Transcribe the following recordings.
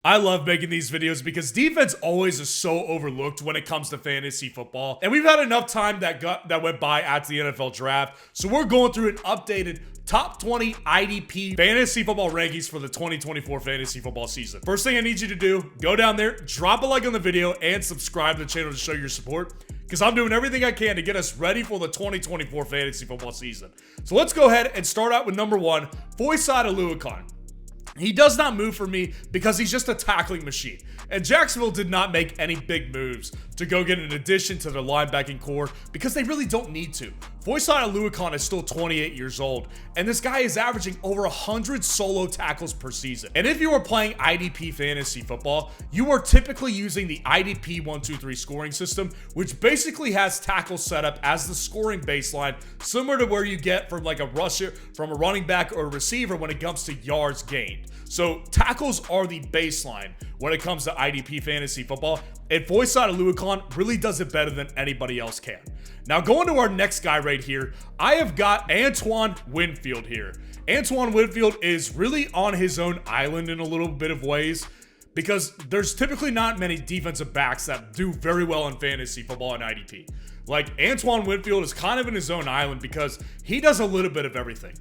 I love making these videos because defense always is so overlooked when it comes to fantasy football. And we've had enough time that went by at the NFL draft. So we're going through an updated top 20 IDP fantasy football rankings for the 2024 fantasy football season. First thing I need you to do, go down there, drop a like on the video, and subscribe to the channel to show your support, because I'm doing everything I can to get us ready for the 2024 fantasy football season. So let's go ahead and start out with number 1, Foyesade Oluokun. He does not move for me because he's just a tackling machine. And Jacksonville did not make any big moves to go get an addition to their linebacking core because they really don't need to. Foyesade Oluokun is still 28 years old, and this guy is averaging over 100 solo tackles per season. And if you are playing IDP fantasy football, you are typically using the IDP 1-2-3 scoring system, which basically has tackles set up as the scoring baseline, similar to where you get from like a rusher, from a running back or a receiver when it comes to yards gained. So tackles are the baseline when it comes to IDP fantasy football, and Foyesade Oluokun really does it better than anybody else can. Now going to our next guy right here, I have got Antoine Winfield here. Antoine Winfield is really on his own island in a little bit of ways, because there's typically not many defensive backs that do very well in fantasy football and IDP. Like, Antoine Winfield is kind of in his own island because he does a little bit of everything.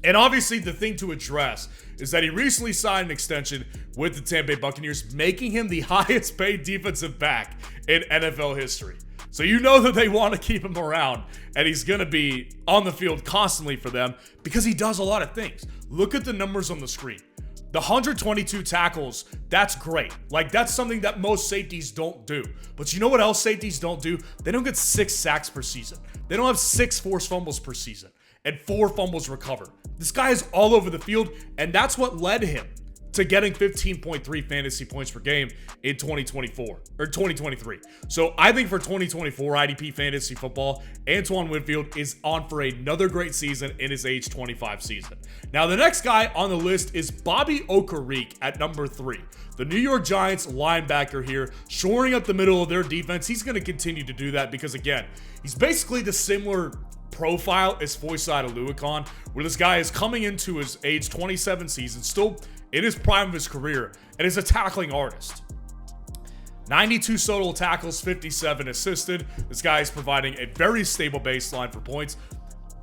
And obviously the thing to address is that he recently signed an extension with the Tampa Bay Buccaneers, making him the highest paid defensive back in NFL history. So you know that they want to keep him around, and he's going to be on the field constantly for them because he does a lot of things. Look at the numbers on the screen. The 122 tackles, that's great. Like, that's something that most safeties don't do. But you know what else safeties don't do? They don't get 6 sacks per season. They don't have 6 forced fumbles per season and 4 fumbles recovered. This guy is all over the field, and that's what led him to getting 15.3 fantasy points per game in 2024 or 2023. So I think for 2024 IDP fantasy football, Antoine Winfield is on for another great season in his age 25 season. Now the next guy on the list is Bobby Okereke at number 3. The New York Giants linebacker here, shoring up the middle of their defense. He's going to continue to do that because, again, he's basically the similar profile as Foyesade Oluokun, where this guy is coming into his age 27 season, still in his prime of his career, and is a tackling artist. 92 total tackles, 57 assisted. This guy is providing a very stable baseline for points.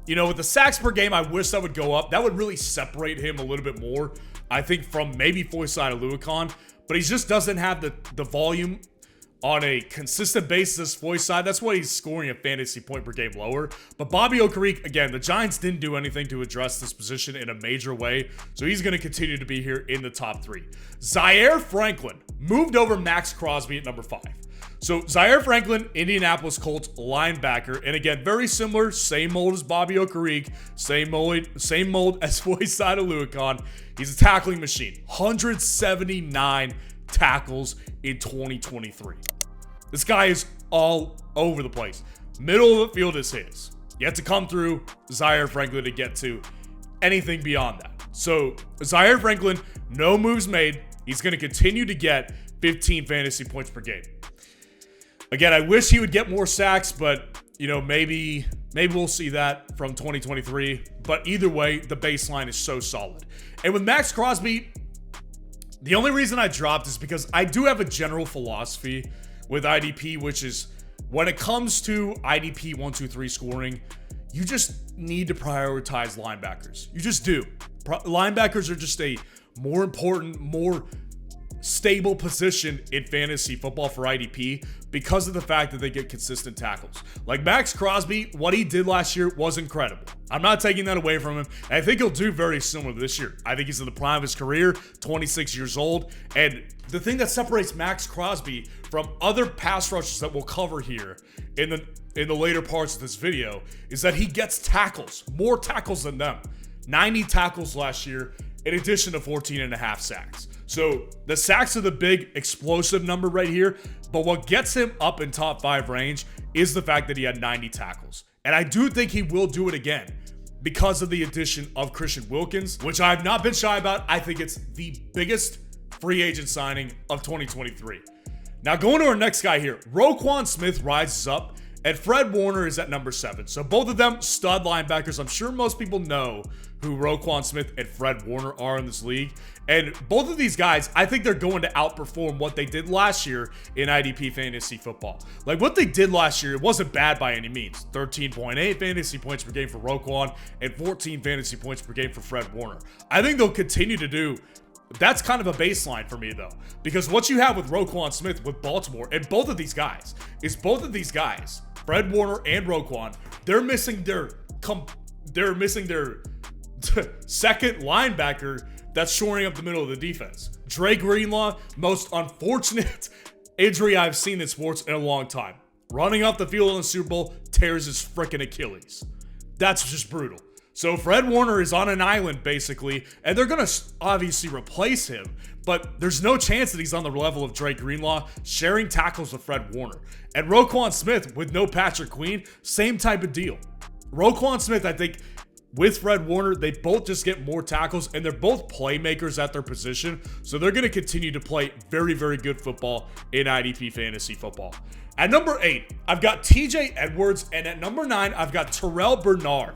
You know, with the sacks per game, I wish that would go up. That would really separate him a little bit more, I think, from maybe Foyesade Oluokun, but he just doesn't have the volume on a consistent basis. Foyesade, that's why he's scoring a fantasy point per game lower. But Bobby Okereke, again, the Giants didn't do anything to address this position in a major way, so he's going to continue to be here in the top 3. Zaire Franklin moved over Max Crosby at number 5. So Zaire Franklin, Indianapolis Colts linebacker, and again, very similar, same mold as Bobby Okereke, same mold as Foyesade Oluokun. He's a tackling machine. 179 tackles in 2023. This guy is all over the place. Middle of the field is his. You have to come through Zaire Franklin to get to anything beyond that. So Zaire Franklin, no moves made. He's going to continue to get 15 fantasy points per game. Again, I wish he would get more sacks, but you know, maybe we'll see that from 2023. But either way, the baseline is so solid. And with Max Crosby, the only reason I dropped is because I do have a general philosophy with IDP, which is when it comes to IDP 1-2-3 scoring, you just need to prioritize linebackers. You just do. Linebackers are just a more important, more stable position in fantasy football for IDP because of the fact that they get consistent tackles. Like Max Crosby, what he did last year was incredible. I'm not taking that away from him. And I think he'll do very similar this year. I think he's in the prime of his career, 26 years old. And the thing that separates Max Crosby from other pass rushers that we'll cover here in the later parts of this video is that he gets tackles, more tackles than them. 90 tackles last year, in addition to 14.5 sacks. So the sacks are the big explosive number right here, but what gets him up in top 5 range is the fact that he had 90 tackles. And I do think he will do it again because of the addition of Christian Wilkins, which I've not been shy about. I think it's the biggest free agent signing of 2023. Now going to our next guy here, Roquan Smith rises up and Fred Warner is at number 7. So both of them stud linebackers. I'm sure most people know who Roquan Smith and Fred Warner are in this league. And both of these guys, I think they're going to outperform what they did last year in IDP fantasy football. Like what they did last year, it wasn't bad by any means. 13.8 fantasy points per game for Roquan and 14 fantasy points per game for Fred Warner. I think they'll continue to do. That's kind of a baseline for me though, because what you have with Roquan Smith with Baltimore and both of these guys, Fred Warner and Roquan, they're missing their second linebacker that's shoring up the middle of the defense. Dre Greenlaw, most unfortunate injury I've seen in sports in a long time. Running off the field in the Super Bowl, tears his freaking Achilles. That's just brutal. So Fred Warner is on an island basically, and they're going to obviously replace him, but there's no chance that he's on the level of Dre Greenlaw sharing tackles with Fred Warner. And Roquan Smith with no Patrick Queen, same type of deal. Roquan Smith, I think, with Fred Warner, they both just get more tackles, and they're both playmakers at their position, so they're going to continue to play very, very good football in IDP fantasy football. At number 8, I've got TJ Edwards, and at number 9, I've got Terrell Bernard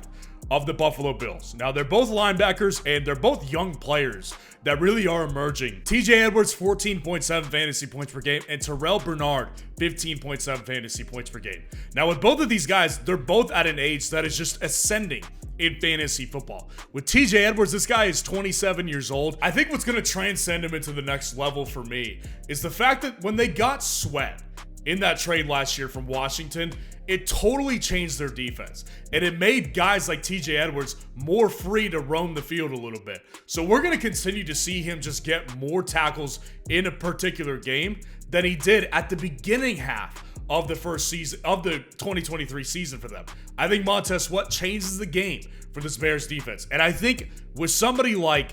of the Buffalo Bills. Now, they're both linebackers, and they're both young players that really are emerging. TJ Edwards, 14.7 fantasy points per game, and Terrell Bernard, 15.7 fantasy points per game. Now, with both of these guys, they're both at an age that is just ascending in fantasy football. With TJ Edwards, this guy is 27 years old. I think what's going to transcend him into the next level for me is the fact that when they got Sweat in that trade last year from Washington, it totally changed their defense. And it made guys like TJ Edwards more free to roam the field a little bit. So we're going to continue to see him just get more tackles in a particular game than he did at the beginning half of the first season of the 2023 season for them. I think Montez Sweat changes the game for this Bears defense. And I think with somebody like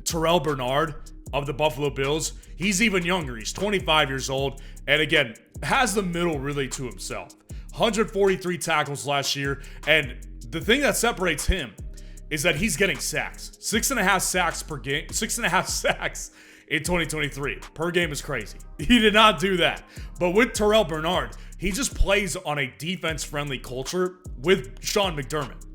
Terrell Bernard of the Buffalo Bills, he's even younger. He's 25 years old. And again, has the middle really to himself. 143 tackles last year. And the thing that separates him is that he's getting sacks. 6.5 sacks per game. 6.5 sacks in 2023. Per game is crazy. He did not do that. But with Terrell Bernard, he just plays on a defense-friendly culture with Sean McDermott.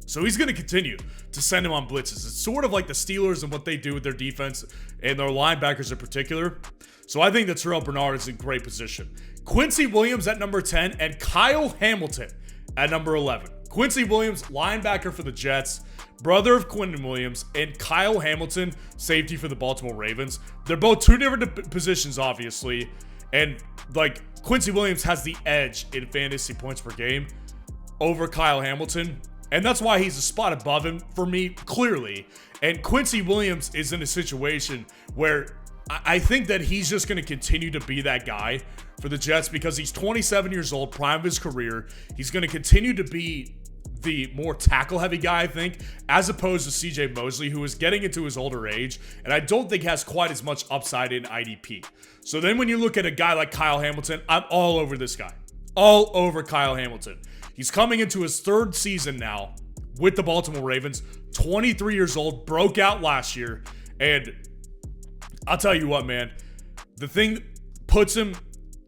So he's going to continue to send him on blitzes. It's sort of like the Steelers and what they do with their defense and their linebackers in particular. So I think that Terrell Bernard is in great position. Quincy Williams at number 10 and Kyle Hamilton at number 11. Quincy Williams, linebacker for the Jets, brother of Quinton Williams, and Kyle Hamilton, safety for the Baltimore Ravens. They're both two different positions, obviously. And like Quincy Williams has the edge in fantasy points per game over Kyle Hamilton. And that's why he's a spot above him for me, clearly. And Quincy Williams is in a situation where I think that he's just going to continue to be that guy for the Jets because he's 27 years old, prime of his career. He's going to continue to be the more tackle-heavy guy, I think, as opposed to CJ Mosley, who is getting into his older age, and I don't think has quite as much upside in IDP. So then when you look at a guy like Kyle Hamilton, I'm all over this guy. All over Kyle Hamilton. He's coming into his third season now with the Baltimore Ravens, 23 years old, broke out last year, and I'll tell you what, man, the thing that puts him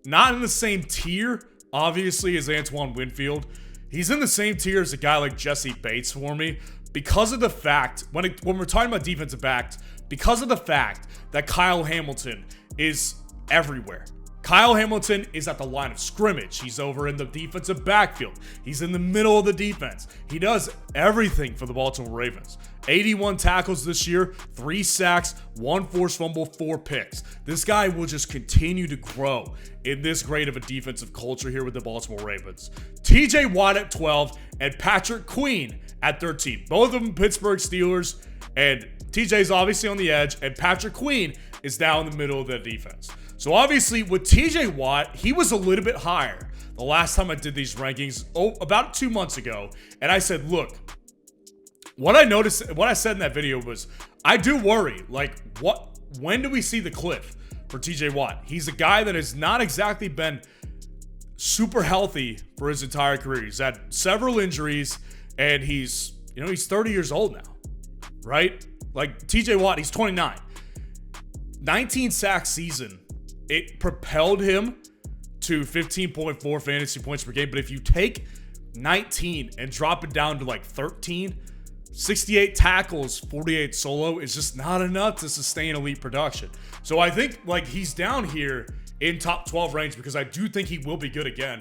not in the same tier, obviously, as Antoine Winfield. He's in the same tier as a guy like Jesse Bates for me because of the fact, when we're talking about defensive backs, because of the fact that Kyle Hamilton is everywhere. Kyle Hamilton is at the line of scrimmage. He's over in the defensive backfield. He's in the middle of the defense. He does everything for the Baltimore Ravens. 81 tackles this year, 3 sacks, 1 forced fumble, 4 picks. This guy will just continue to grow in this great of a defensive culture here with the Baltimore Ravens. TJ Watt at 12 and Patrick Queen at 13. Both of them Pittsburgh Steelers, and TJ's obviously on the edge, and Patrick Queen is down in the middle of the defense. So obviously with TJ Watt, he was a little bit higher the last time I did these rankings, about 2 months ago. And I said, look, what I said in that video was, I do worry, like, when do we see the cliff for TJ Watt? He's a guy that has not exactly been super healthy for his entire career. He's had several injuries, and he's 30 years old now, right? Like TJ Watt, he's 29. 19 sack season. It propelled him to 15.4 fantasy points per game. But if you take 19 and drop it down to like 13, 68 tackles, 48 solo is just not enough to sustain elite production. So I think like he's down here in top 12 range because I do think he will be good again.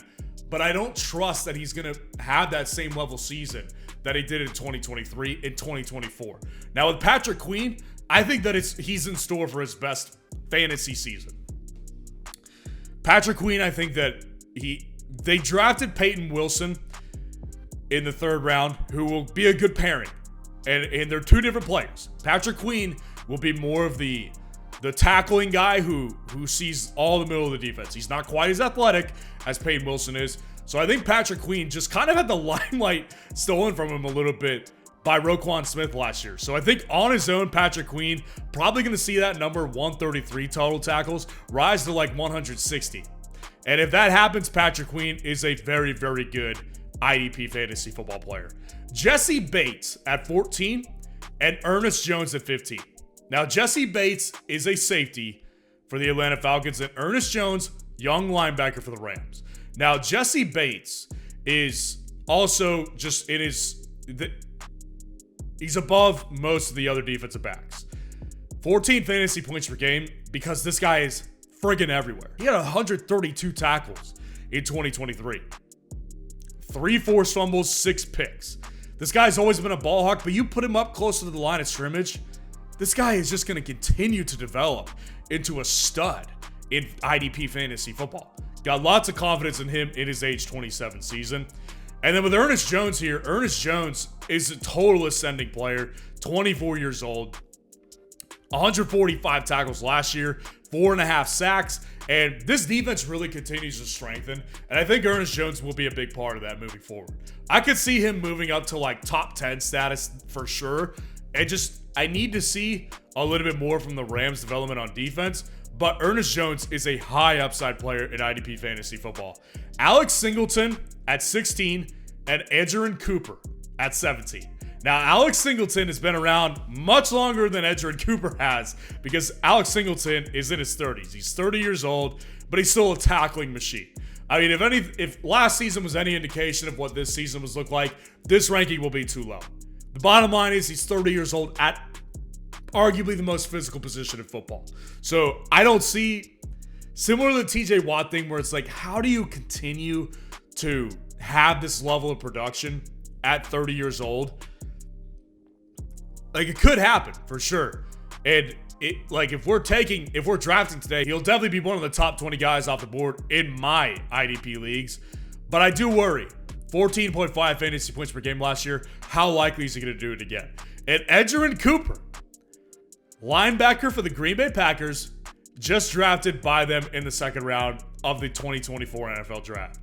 But I don't trust that he's going to have that same level season that he did in 2023 and 2024. Now with Patrick Queen, I think that he's in store for his best fantasy season. Patrick Queen, I think that they drafted Peyton Wilson in the 3rd round, who will be a good pairing. And they're two different players. Patrick Queen will be more of the tackling guy who sees all the middle of the defense. He's not quite as athletic as Peyton Wilson is. So I think Patrick Queen just kind of had the limelight stolen from him a little bit by Roquan Smith last year. So I think on his own, Patrick Queen probably going to see that number 133 total tackles rise to like 160. And if that happens, Patrick Queen is a very, very good IDP fantasy football player. Jesse Bates at 14 and Ernest Jones at 15. Now, Jesse Bates is a safety for the Atlanta Falcons and Ernest Jones, young linebacker for the Rams. Now, Jesse Bates is also just he's above most of the other defensive backs. 14 fantasy points per game because this guy is friggin' everywhere. He had 132 tackles in 2023. 3 forced fumbles, 6 picks. This guy's always been a ball hawk, but you put him up closer to the line of scrimmage, this guy is just going to continue to develop into a stud in IDP fantasy football. Got lots of confidence in him in his age 27 season. And then with Ernest Jones here, Ernest Jones is a total ascending player, 24 years old, 145 tackles last year, 4.5 sacks, and this defense really continues to strengthen, and I think Ernest Jones will be a big part of that moving forward. I could see him moving up to like top 10 status for sure, and I need to see a little bit more from the Rams' development on defense, but Ernest Jones is a high upside player in IDP fantasy football. Alex Singleton at 16 and Edgerrin Cooper at 17. Now, Alex Singleton has been around much longer than Edgerrin Cooper has because Alex Singleton is in his 30s. He's 30 years old, but he's still a tackling machine. I mean, if last season was any indication of what this season was look like, this ranking will be too low. The bottom line is he's 30 years old at arguably the most physical position in football. So I don't see, similar to the TJ Watt thing where it's like, how do you continue to have this level of production at 30 years old? Like, it could happen for sure. And if we're drafting today, he'll definitely be one of the top 20 guys off the board in my IDP leagues. But I do worry. 14.5 fantasy points per game last year. How likely is he going to do it again? And Edgerrin Cooper, linebacker for the Green Bay Packers, just drafted by them in the 2nd round of the 2024 NFL Draft.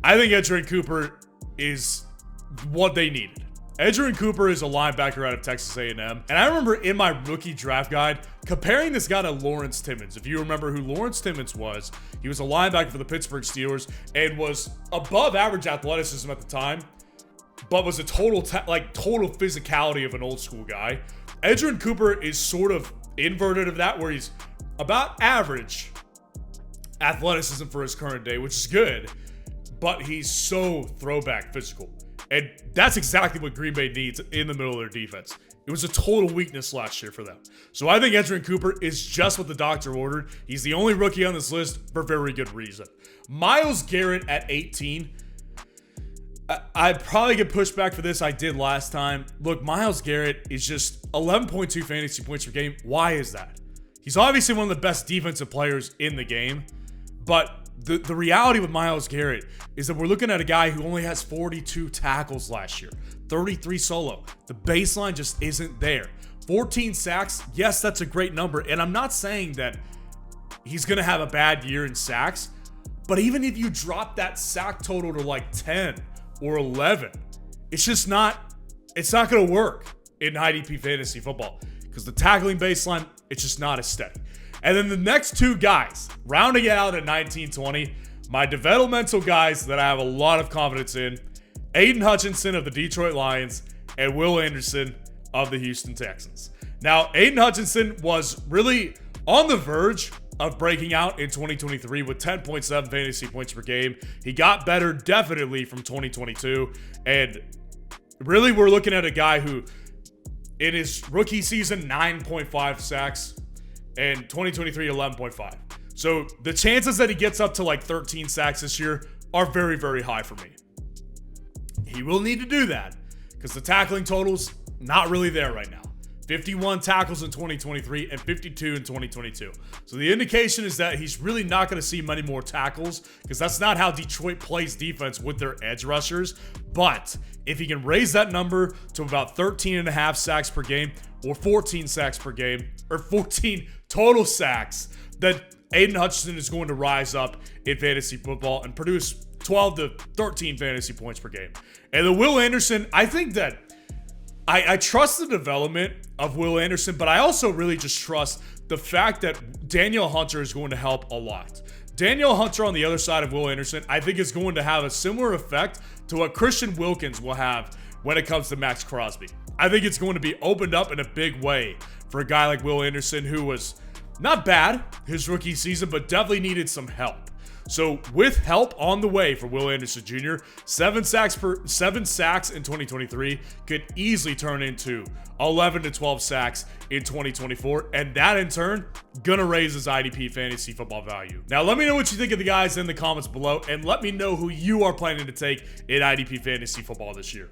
I think Edgerrin Cooper is what they needed. Edgerrin Cooper is a linebacker out of Texas A&M. And I remember in my rookie draft guide comparing this guy to Lawrence Timmons. If you remember who Lawrence Timmons was, he was a linebacker for the Pittsburgh Steelers and was above average athleticism at the time, but was a total physicality of an old school guy. Edgerrin Cooper is sort of inverted of that, where he's about average athleticism for his current day, which is good, but he's so throwback physical. And that's exactly what Green Bay needs in the middle of their defense. It was a total weakness last year for them. So I think Edgerrin Cooper is just what the doctor ordered. He's the only rookie on this list for very good reason. Myles Garrett at 18. I'd probably get pushed back for this. I did last time. Look, Myles Garrett is just 11.2 fantasy points per game. Why is that? He's obviously one of the best defensive players in the game, but the reality with Myles Garrett is that we're looking at a guy who only has 42 tackles last year, 33 solo. The baseline just isn't there. 14 sacks, yes, that's a great number, and I'm not saying that he's going to have a bad year in sacks, but even if you drop that sack total to like 10 or 11, it's not going to work in IDP fantasy football because the tackling baseline, it's just not as steady. And then the next two guys, rounding it out at 19-20, my developmental guys that I have a lot of confidence in, Aiden Hutchinson of the Detroit Lions and Will Anderson of the Houston Texans. Now, Aiden Hutchinson was really on the verge of breaking out in 2023 with 10.7 fantasy points per game. He got better definitely from 2022. And really, we're looking at a guy who, in his rookie season, 9.5 sacks, and 2023, 11.5. So the chances that he gets up to like 13 sacks this year are very, very high for me. He will need to do that because the tackling total's not really there right now. 51 tackles in 2023 and 52 in 2022. So the indication is that he's really not going to see many more tackles because that's not how Detroit plays defense with their edge rushers. But if he can raise that number to about 13 and a half sacks per game or 14 sacks per game or 14 total sacks, then Aiden Hutchinson is going to rise up in fantasy football and produce 12 to 13 fantasy points per game. And the Will Anderson, I think that I trust the development of Will Anderson, but I also really just trust the fact that Danielle Hunter is going to help a lot. Danielle Hunter on the other side of Will Anderson, I think is going to have a similar effect to what Christian Wilkins will have when it comes to Max Crosby. I think it's going to be opened up in a big way for a guy like Will Anderson, who was not bad his rookie season, but definitely needed some help. So with help on the way for Will Anderson Jr., 7 sacks in 2023 could easily turn into 11 to 12 sacks in 2024, and that in turn gonna raise his IDP fantasy football value. Now let me know what you think of the guys in the comments below, and let me know who you are planning to take in IDP fantasy football this year.